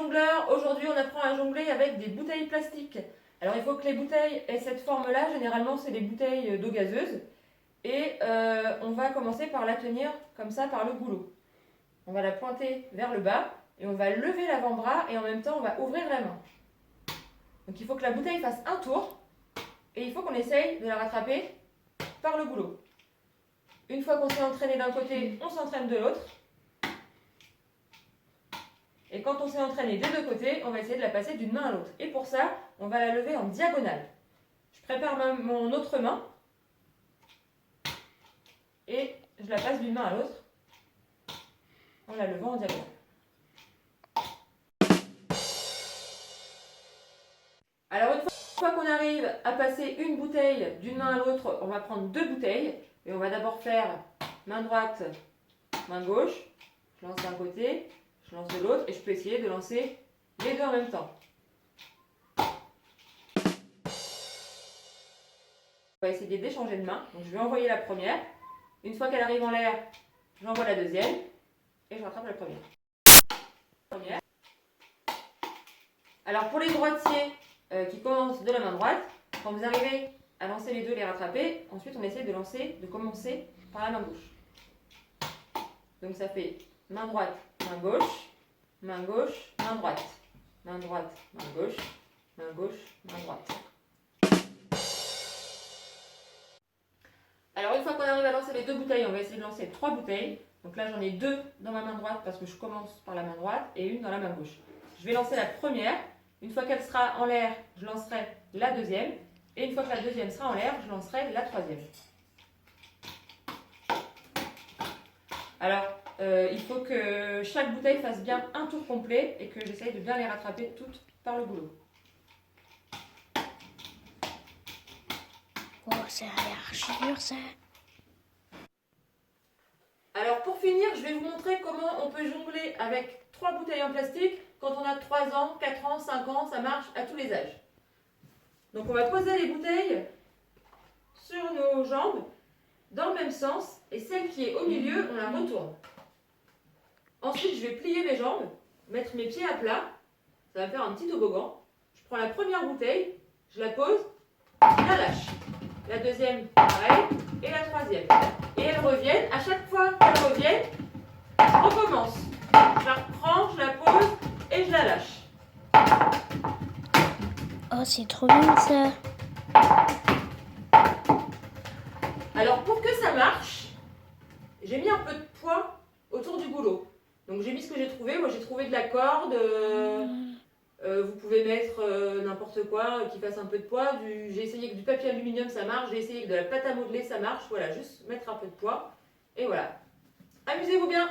jongleurs, aujourd'hui on apprend à jongler avec des bouteilles plastiques. Alors il faut que les bouteilles aient cette forme-là, généralement c'est des bouteilles d'eau gazeuse. Et on va commencer par la tenir comme ça par le goulot. On va la pointer vers le bas et on va lever l'avant-bras et en même temps on va ouvrir la main. Donc il faut que la bouteille fasse un tour et il faut qu'on essaye de la rattraper par le goulot. Une fois qu'on s'est entraîné d'un côté, on s'entraîne de l'autre. Et quand on s'est entraîné des deux côtés, on va essayer de la passer d'une main à l'autre. Et pour ça, on va la lever en diagonale. Je prépare mon autre main et je la passe d'une main à l'autre en la levant en diagonale. Alors une fois qu'on arrive à passer une bouteille d'une main à l'autre, on va prendre deux bouteilles et on va d'abord faire main droite, main gauche. Je lance d'un côté, je lance de l'autre et je peux essayer de lancer les deux en même temps. On va essayer d'échanger de main. Donc je vais envoyer la première. Une fois qu'elle arrive en l'air, j'envoie la deuxième et je rattrape la première. Alors pour les droitiers qui commencent de la main droite, quand vous arrivez à lancer les deux, les rattraper, ensuite on essaie de commencer par la main gauche. Donc ça fait main droite, main gauche, main gauche, main droite, main droite, main gauche, main gauche, main droite. Alors une fois qu'on arrive à lancer les deux bouteilles, on va essayer de lancer trois bouteilles. Donc là j'en ai deux dans ma main droite parce que je commence par la main droite et une dans la main gauche. Je vais lancer la première. Une fois qu'elle sera en l'air, je lancerai la deuxième. Et une fois que la deuxième sera en l'air, je lancerai la troisième. Alors, il faut que chaque bouteille fasse bien un tour complet et que j'essaye de bien les rattraper toutes par le goulot. Oh, ça a l'air dur ça. Alors pour finir, je vais vous montrer comment on peut jongler avec trois bouteilles en plastique quand on a 3 ans, 4 ans, 5 ans, ça marche à tous les âges. Donc on va poser les bouteilles sur nos jambes dans le même sens et celle qui est au milieu, on la retourne. Ensuite, je vais plier mes jambes, mettre mes pieds à plat, ça va faire un petit toboggan. Je prends la première bouteille, je la pose, je la lâche. La deuxième, pareil, et la troisième. Et elles reviennent. À chaque fois qu'elles reviennent, je recommence. Je la reprends, je la pose et je la lâche. Oh, c'est trop bien ça. Alors pour que ça marche, j'ai mis un peu de poids autour du goulot. Donc j'ai mis ce que j'ai trouvé. Moi j'ai trouvé de la corde. Vous pouvez mettre n'importe quoi qui fasse un peu de poids. J'ai essayé que du papier aluminium, ça marche. J'ai essayé que de la pâte à modeler, ça marche. Voilà, juste mettre un peu de poids. Et voilà. Amusez-vous bien!